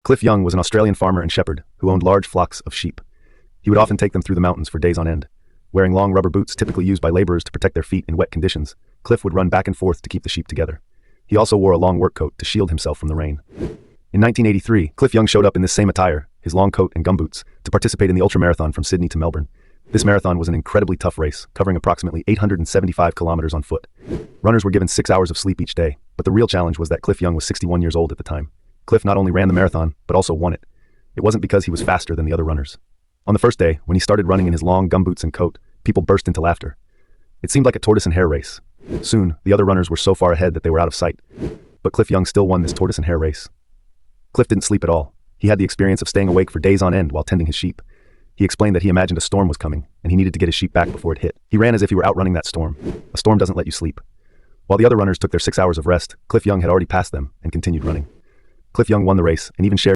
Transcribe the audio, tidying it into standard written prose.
Cliff Young was an Australian farmer and shepherd who owned large flocks of sheep. He would often take them through the mountains for days on end. Wearing long rubber boots typically used by laborers to protect their feet in wet conditions, Cliff would run back and forth to keep the sheep together. He also wore a long work coat to shield himself from the rain. In 1983, Cliff Young showed up in this same attire, his long coat and gumboots, to participate in the ultramarathon from Sydney to Melbourne. This marathon was an incredibly tough race, covering approximately 875 kilometers on foot. Runners were given 6 hours of sleep each day, but the real challenge was that Cliff Young was 61 years old at the time. Cliff not only ran the marathon, but also won it. It wasn't because he was faster than the other runners. On the first day, when he started running in his long gumboots and coat, people burst into laughter. It seemed like a tortoise and hare race. Soon, the other runners were so far ahead that they were out of sight. But Cliff Young still won this tortoise and hare race. Cliff didn't sleep at all. He had the experience of staying awake for days on end while tending his sheep. He explained that he imagined a storm was coming, and he needed to get his sheep back before it hit. He ran as if he were outrunning that storm. A storm doesn't let you sleep. While the other runners took their 6 hours of rest, Cliff Young had already passed them and continued running. Cliff Young won the race and even shared